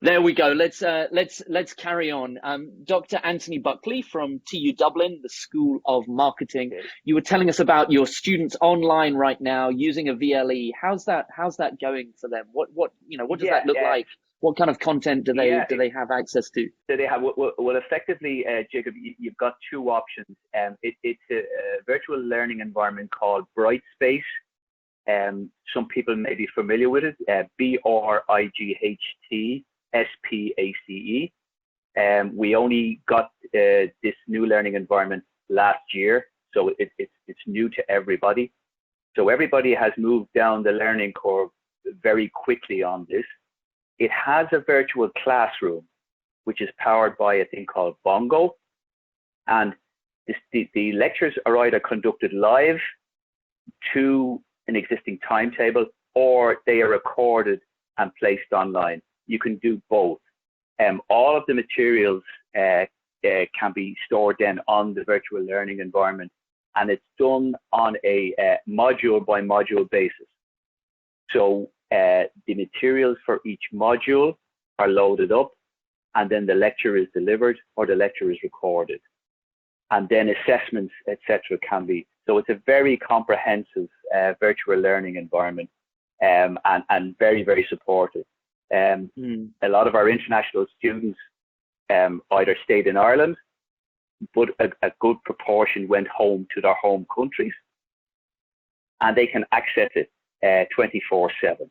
There we go. Let's carry on. Dr. Anthony Buckley from TU Dublin, the School of Marketing. Okay. You were telling us about your students online right now using a VLE. How's that going for them? What does Yeah, that look like? What kind of content do they yeah. do they have access to? So they have well effectively, Jacob. You've got two options. It's a virtual learning environment called Brightspace. Some people may be familiar with it. BRIGHT SPACE. We only got this new learning environment last year, so it's new to everybody. So everybody has moved down the learning curve very quickly on this. It has a virtual classroom, which is powered by a thing called Bongo. And the lectures are either conducted live to an existing timetable, or they are recorded and placed online. You can do both. All of the materials can be stored then on the virtual learning environment, and it's done on a module by module basis. So the materials for each module are loaded up, and then the lecture is delivered or the lecture is recorded. And then assessments, etc., can be. So it's a very comprehensive virtual learning environment, and very, very supportive. A lot of our international students either stayed in Ireland, but a good proportion went home to their home countries, and they can access it 24/7.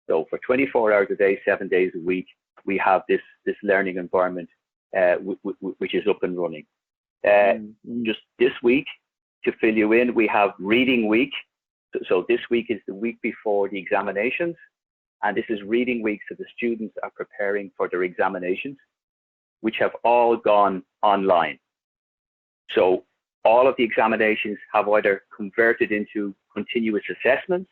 So for 24 hours a day, 7 days a week, we have this learning environment which is up and running. Just this week, to fill you in, we have reading week. So this week is the week before the examinations, and this is reading week, so the students are preparing for their examinations, which have all gone online. So all of the examinations have either converted into continuous assessments,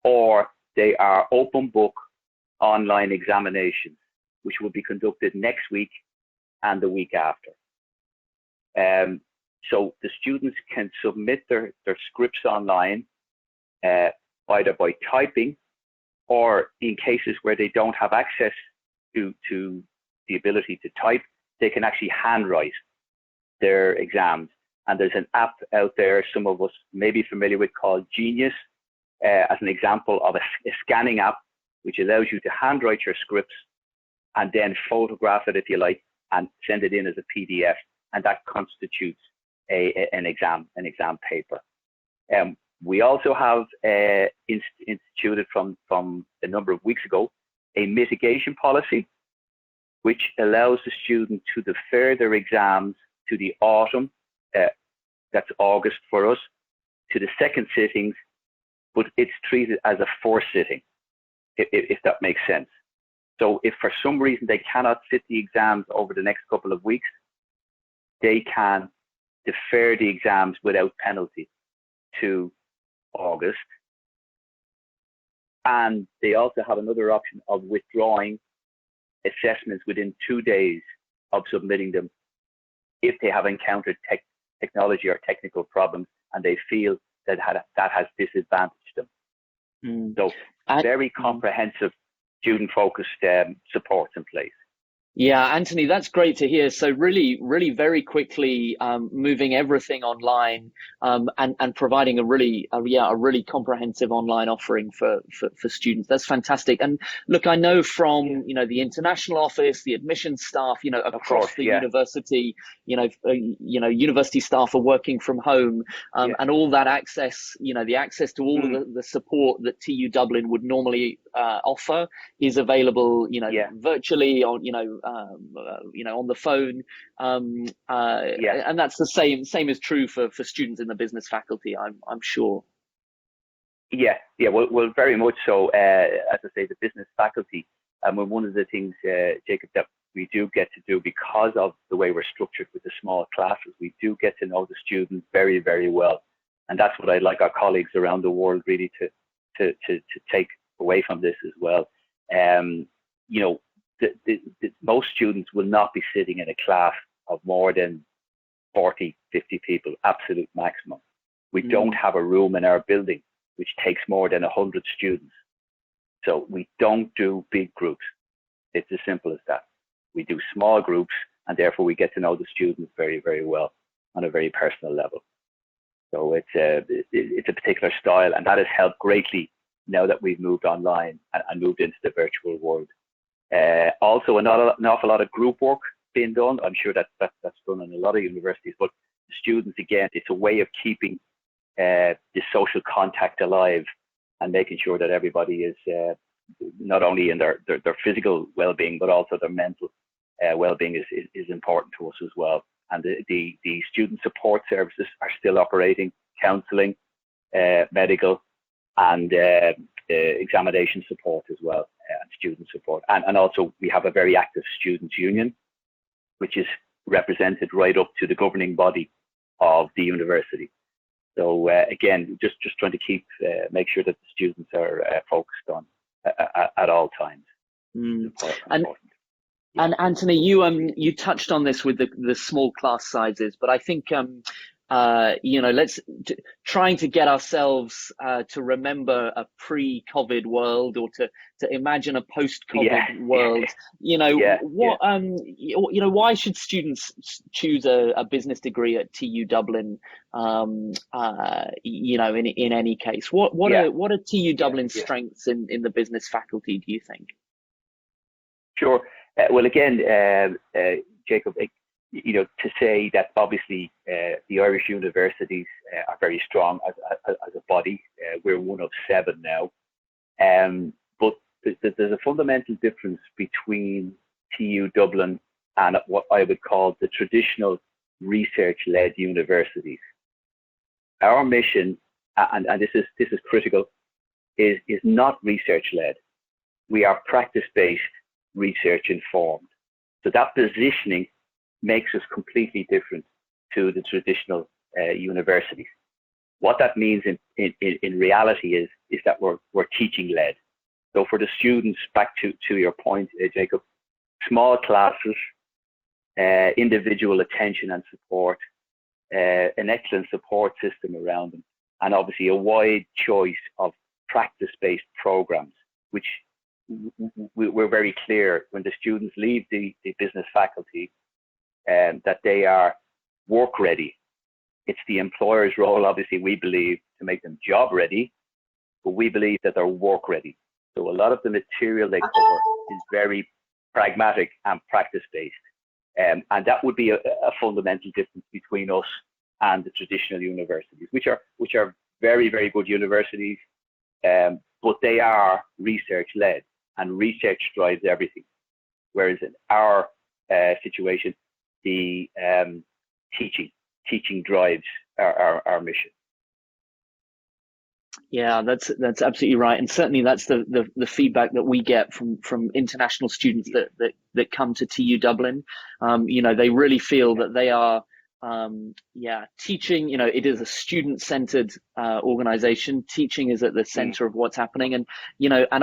or they are open book online examinations, which will be conducted next week and the week after. So the students can submit their scripts online, either by typing, or in cases where they don't have access to the ability to type, they can actually handwrite their exams. And there's an app out there some of us may be familiar with called Genius, as an example of a scanning app, which allows you to handwrite your scripts and then photograph it, if you like, and send it in as a PDF. And that constitutes an exam paper. We also have instituted from a number of weeks ago a mitigation policy, which allows the student to defer their exams to the autumn, that's August for us, to the second sittings, but it's treated as a fourth sitting, if that makes sense. So if for some reason they cannot sit the exams over the next couple of weeks, they can defer the exams without penalty to August. And they also have another option of withdrawing assessments within 2 days of submitting them if they have encountered technology or technical problems and they feel that has disadvantaged them. So very comprehensive student-focused supports in place. Yeah, Anthony, that's great to hear. So really, really very quickly moving everything online, and providing a really comprehensive online offering for students. That's fantastic. And look, I know from the international office, the admissions staff, across the university, university staff are working from home, and all that access, the access to all of the support that TU Dublin would normally offer is available, virtually on the phone, and that's the same is true for students in the business faculty, I'm sure. Well, very much so. As I say, the business faculty, one of the things, Jacob, that we do get to do because of the way we're structured with the small classes, we do get to know the students very, very well, and that's what I'd like our colleagues around the world really to take away from this as well. Most students will not be sitting in a class of more than 40, 50 people, absolute maximum. We don't have a room in our building which takes more than 100 students. So we don't do big groups. It's as simple as that. We do small groups, and therefore we get to know the students very, very well on a very personal level. So it's a particular style, and that has helped greatly now that we've moved online and moved into the virtual world. Also, an awful lot of group work being done. I'm sure that's done in a lot of universities, but the students, again, it's a way of keeping the social contact alive and making sure that everybody is not only in their physical well-being, but also their mental well-being is important to us as well. And the student support services are still operating, counselling, medical, and examination support as well, and student support. And also we have a very active students' union, which is represented right up to the governing body of the university. So again, just trying to make sure that the students are focused on at all times. Important. And Anthony, you touched on this with the small class sizes, but I think trying to get ourselves to remember a pre-COVID world, or to imagine a post-COVID world. Why should students choose a business degree at TU Dublin? In any case, what are TU Dublin's strengths in the business faculty, do you think? Sure. Well, again, Jacob, to say that obviously the Irish universities are very strong as a body. We're one of 7 now. But there's a fundamental difference between TU Dublin and what I would call the traditional research-led universities. Our mission, and this is critical, is not research-led. We are practice-based, research informed. So that positioning makes us completely different to the traditional universities. What that means in reality is that we're teaching led. So for the students, back to your point, Jacob, small classes, individual attention and support, an excellent support system around them, and obviously a wide choice of practice-based programs, which we're very clear when the students leave the business faculty that they are work ready. It's the employer's role, obviously, we believe, to make them job ready, but we believe that they're work ready. So a lot of the material they cover is very pragmatic and practice based. And that would be a fundamental difference between us and the traditional universities, which are very, very good universities, but they are research led, and research drives everything. Whereas in our situation, the teaching drives our mission. Yeah, that's absolutely right, and certainly that's the feedback that we get from international students that come to TU Dublin. They really feel that they are teaching. It is a student-centered organization. Teaching is at the center of what's happening, and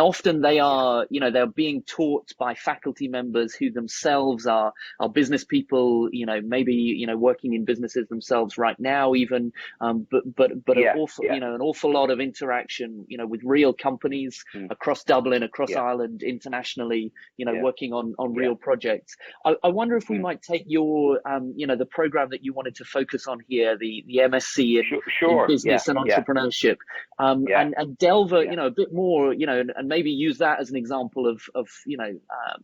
often they are they're being taught by faculty members who themselves are business people. Maybe working in businesses themselves right now, even but an awful lot of interaction with real companies across Dublin, across Ireland, internationally. Working on real projects. I wonder if we might take your the program that you wanted to focus on here, the MSc in business and entrepreneurship, and delve a bit more, and maybe use that as an example of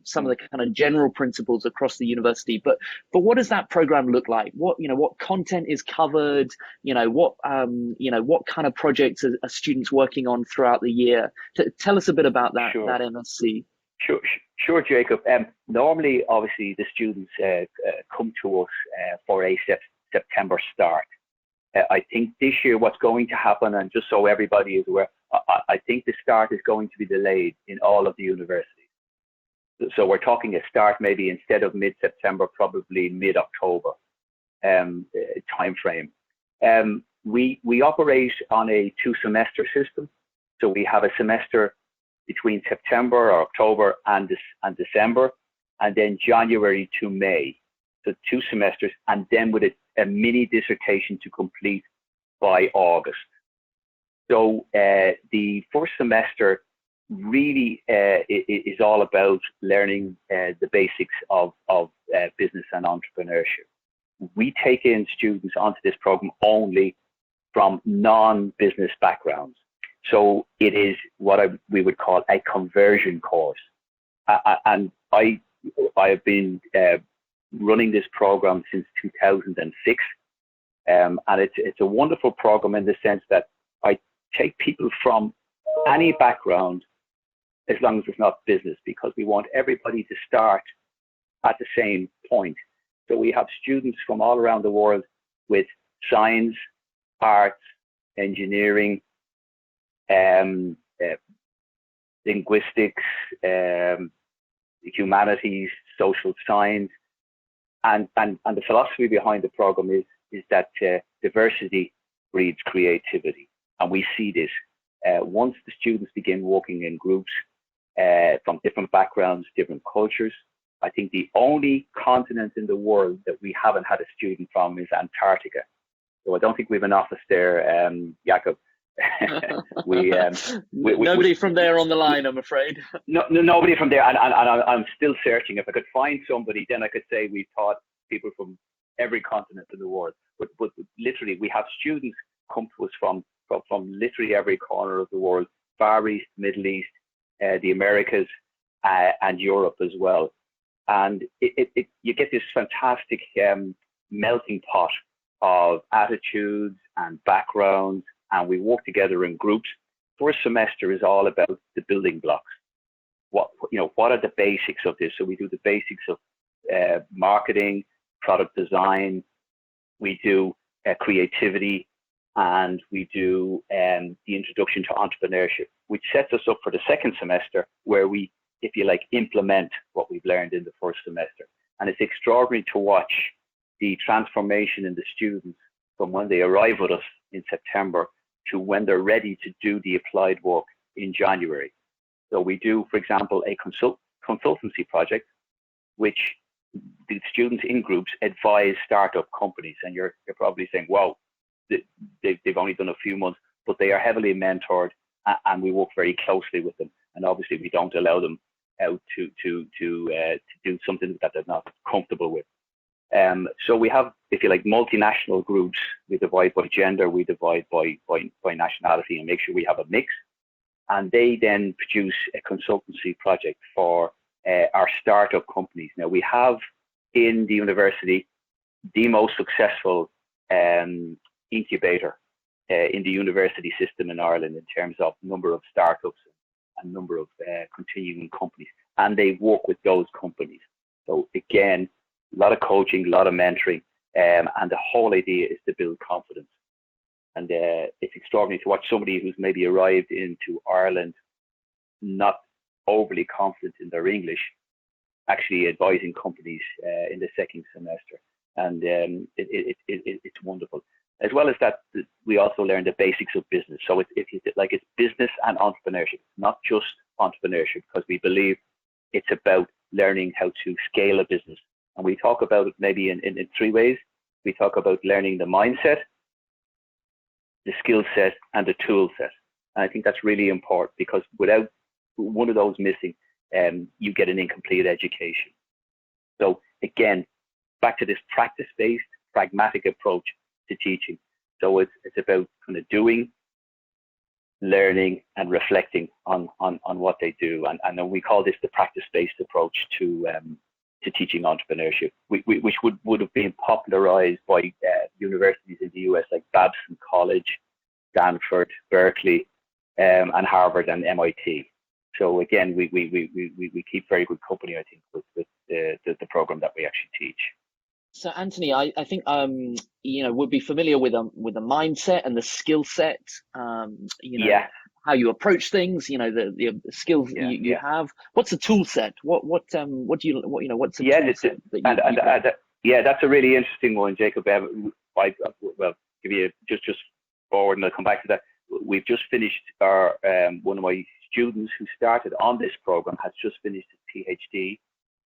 some of the kind of general principles across the university. But what does that program look like? What content is covered? What kind of projects are students working on throughout the year? Tell us a bit about that MSc. Sure, Jacob. Normally, obviously, the students come to us for a September start. I think this year what's going to happen, and just so everybody is aware, I think the start is going to be delayed in all of the universities. So we're talking a start maybe instead of mid-September, probably mid-October time frame. We operate on a 2-semester system. So we have a semester between September or October and December, and then January to May. So 2 semesters, and then with a mini dissertation to complete by August. So the first semester, really is all about learning the basics of business and entrepreneurship. We take in students onto this program only from non-business backgrounds. So it is what we would call a conversion course. And I have been running this program since 2006. And it's a wonderful program in the sense that I take people from any background, as long as it's not business, because we want everybody to start at the same point. So we have students from all around the world with science, arts, engineering, linguistics, humanities, social science, and the philosophy behind the program is that diversity breeds creativity, and we see this once the students begin working in groups from different backgrounds, different cultures. I think the only continent in the world that we haven't had a student from is Antarctica. So I don't think we have an office there, Jakob. Nobody from there on the line, I'm afraid. Nobody from there, and I'm still searching. If I could find somebody, then I could say we taught people from every continent in the world. But literally, we have students come to us from literally every corner of the world: Far East, Middle East, the Americas, and Europe as well. And you get this fantastic melting pot of attitudes and backgrounds, and we work together in groups. First semester is all about the building blocks. What are the basics of this? So we do the basics of marketing, product design. We do creativity, and we do the introduction to entrepreneurship, which sets us up for the second semester, where we, if you like, implement what we've learned in the first semester. And it's extraordinary to watch the transformation in the students from when they arrive with us in September to when they're ready to do the applied work in January. So we do, for example, a consultancy project, which the students in groups advise startup companies. And you're probably saying, wow, they've only done a few months, but they are heavily mentored, and we work very closely with them. And obviously we don't allow them out to do something that they're not comfortable with. So we have, if you like, multinational groups. We divide by gender, we divide by nationality, and make sure we have a mix. And they then produce a consultancy project for our startup companies. Now, we have in the university the most successful incubator in the university system in Ireland in terms of number of startups and number of continuing companies. And they work with those companies. So again, a lot of coaching, a lot of mentoring, and the whole idea is to build confidence. And it's extraordinary to watch somebody who's maybe arrived into Ireland not overly confident in their English, actually advising companies in the second semester. And it's wonderful. As well as that, we also learn the basics of business. So it's business and entrepreneurship, not just entrepreneurship, because we believe it's about learning how to scale a business. And we talk about it maybe in three ways. We talk about learning the mindset, the skill set, and the tool set. And I think that's really important, because without one of those missing, you get an incomplete education. So again, back to this practice-based, pragmatic approach to teaching. So it's about kind of doing, learning, and reflecting on what they do. And then we call this the practice-based approach to teaching entrepreneurship, which would have been popularized by universities in the US like Babson College, Stanford, Berkeley, and Harvard and MIT. So again, we keep very good company, I think, with the program that we actually teach. So Anthony, I think would be familiar with the mindset and the skill set. Yeah. How you approach things. The skills you have. What's the tool set? What's the tool set that you that's a really interesting one, Jacob. I'll give you just forward, and I'll come back to that. We've just finished our one of my students who started on this program has just finished his PhD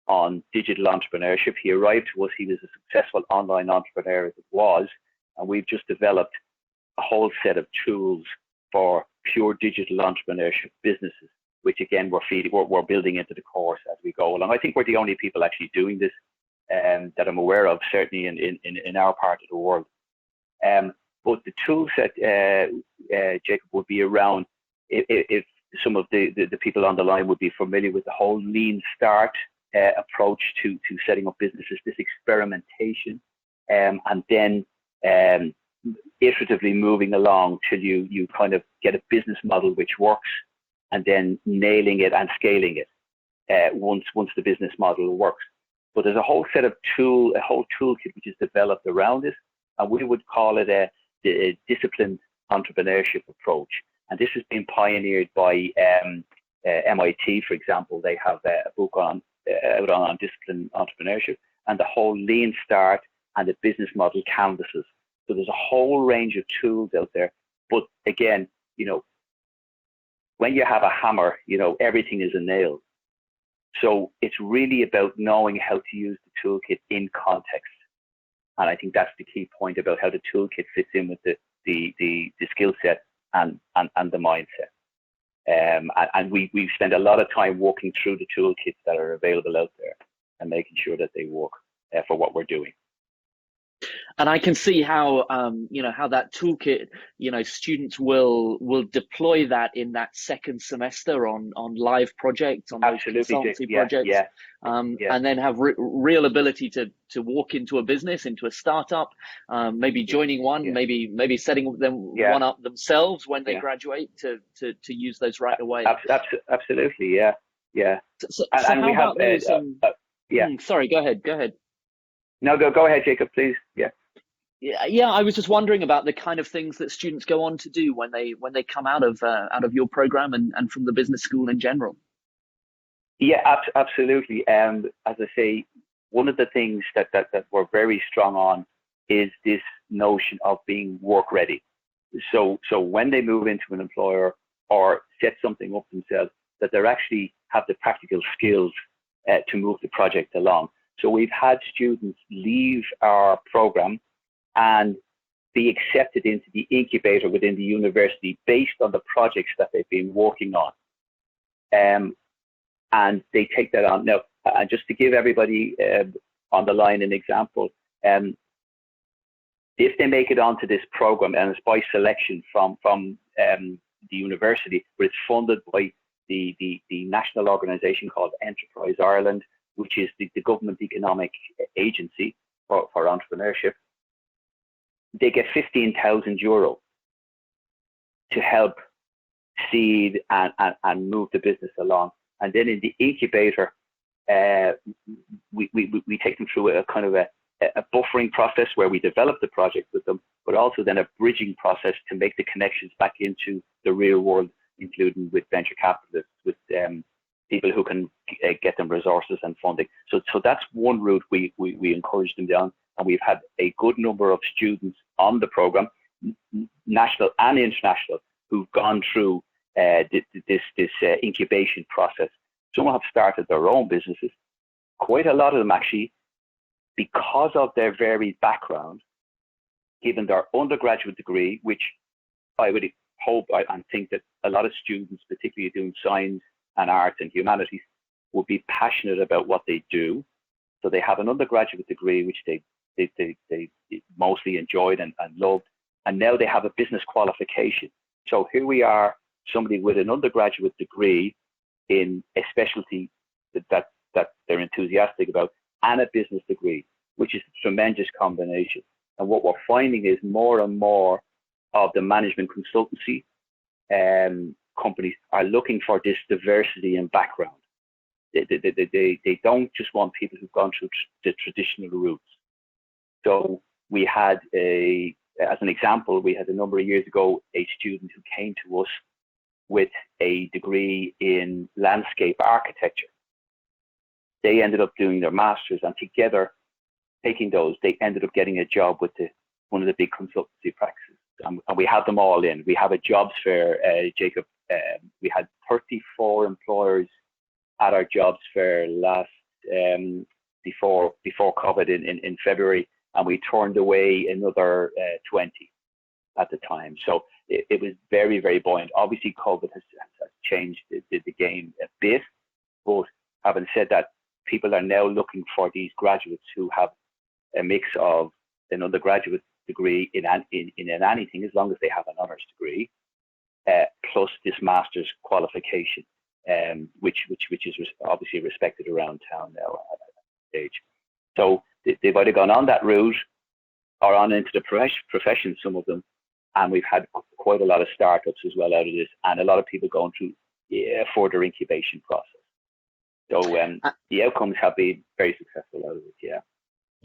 on digital entrepreneurship. He arrived to us, he was a successful online entrepreneur as it was, and we've just developed a whole set of tools for pure digital entrepreneurship businesses. which again we're building into the course as we go along. I think we're the only people actually doing this that I'm aware of, certainly in our part of the world. But the tool set, Jacob, would be around, if some of the people on the line would be familiar with the whole lean start approach to setting up businesses, this experimentation, and then iteratively moving along till you kind of get a business model which works, and then nailing it and scaling it once the business model works. But there's a whole set of a whole toolkit which is developed around it, and we would call it a disciplined entrepreneurship approach. And this has been pioneered by MIT, for example. They have a book out on disciplined entrepreneurship, and the whole lean start and the business model canvases. So there's a whole range of tools out there. But again, when you have a hammer, everything is a nail. So it's really about knowing how to use the toolkit in context. And I think that's the key point about how the toolkit fits in with the skill set and the mindset. And we spend a lot of time walking through the toolkits that are available out there and making sure that they work for what we're doing. And I can see how how that toolkit, students will deploy that in that second semester on live projects, on those consultancy projects, and then have real ability to walk into a business, into a startup, maybe joining one, maybe setting them one up themselves when they graduate to use those right away. Absolutely, yeah. So how about those? Sorry, go ahead. No, go ahead, Jacob, please. Yeah. I was just wondering about the kind of things that students go on to do when they come out of your program and from the business school in general. Yeah, absolutely. As I say, one of the things that we're very strong on is this notion of being work ready. So when they move into an employer or set something up themselves, that they actually have the practical skills to move the project along. So we've had students leave our program and be accepted into the incubator within the university based on the projects that they've been working on. And they take that on. Now, just to give everybody on the line an example, if they make it onto this program, and it's by selection from the university, but it's funded by the national organisation called Enterprise Ireland, which is the government economic agency for entrepreneurship, they get €15,000 to help seed and move the business along. And then in the incubator, we take them through a kind of a buffering process where we develop the project with them, but also then a bridging process to make the connections back into the real world, including with venture capitalists, with people who can get them resources and funding. So that's one route we encourage them down, and we've had a good number of students on the program, national and international, who've gone through this incubation process. Some have started their own businesses. Quite a lot of them actually, because of their varied background, given their undergraduate degree, which I would hope and think that a lot of students, particularly doing science and arts and humanities, would be passionate about what they do. So they have an undergraduate degree, which they mostly enjoyed and loved. And now they have a business qualification. So here we are, somebody with an undergraduate degree in a specialty that they're enthusiastic about, and a business degree, which is a tremendous combination. And what we're finding is more and more of the management consultancy companies are looking for this diversity in background. They don't just want people who've gone through the traditional routes. So we had as an example, we had a number of years ago, a student who came to us with a degree in landscape architecture. They ended up doing their masters, and together, taking those, they ended up getting a job with one of the big consultancy practices. And we have them all in. We have a jobs fair, Jacob. We had 34 employers at our jobs fair before COVID in February, and we turned away another 20. at the time. So it was very, very buoyant. Obviously, COVID has changed the game a bit, but having said that, people are now looking for these graduates who have a mix of an undergraduate degree in anything, as long as they have an honours degree, plus this master's qualification, which is obviously respected around town now at that stage. So they've either gone on that route or on into the profession, some of them, and we've had quite a lot of startups as well out of this, and a lot of people going through a further incubation process. So the outcomes have been very successful out of it, yeah.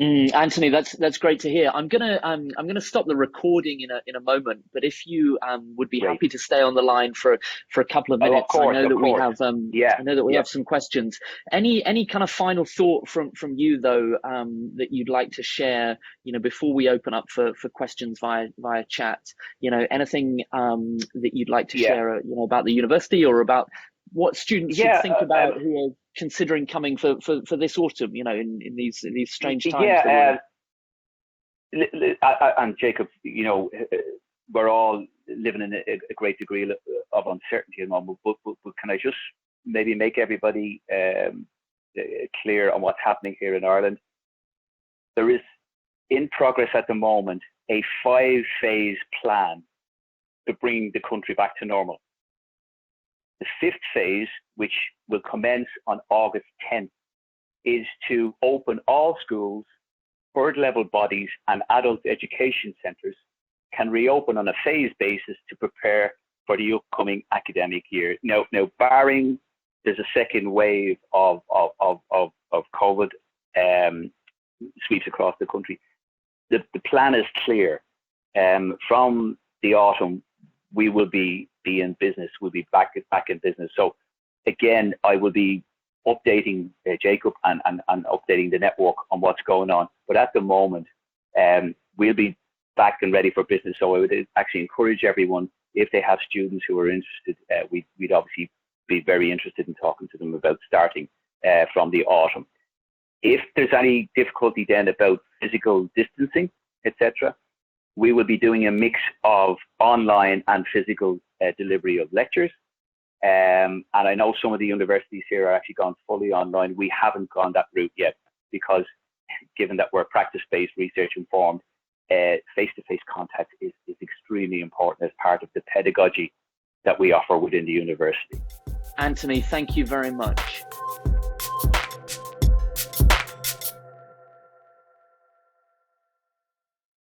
Anthony, that's great to hear. I'm gonna stop the recording in a moment, but if you would be happy to stay on the line for a couple of minutes, I know that we have some questions. Any kind of final thought from you though that you'd like to share, before we open up for questions via chat? Anything that you'd like to share, about the university or about what students should think about who are considering coming for this autumn, in these strange times. And Jacob, we're all living in a great degree of uncertainty at the moment, but can I just maybe make everybody clear on what's happening here in Ireland? There is in progress at the moment a 5-phase plan to bring the country back to normal. The 5th phase, which will commence on August 10th, is to open all schools, third-level bodies and adult education centres can reopen on a phased basis to prepare for the upcoming academic year. Now, barring there's a second wave of COVID sweeps across the country, the plan is clear. From the autumn, we will be in business. We'll be back in business. So again, I will be updating Jacob and updating the network on what's going on. But at the moment, we'll be back and ready for business. So I would actually encourage everyone, if they have students who are interested, we'd obviously be very interested in talking to them about starting from the autumn. If there's any difficulty then about physical distancing, etc., we will be doing a mix of online and physical delivery of lectures. And I know some of the universities here are actually gone fully online. We haven't gone that route yet because given that we're practice-based, research-informed, face-to-face contact is extremely important as part of the pedagogy that we offer within the university. Anthony, thank you very much.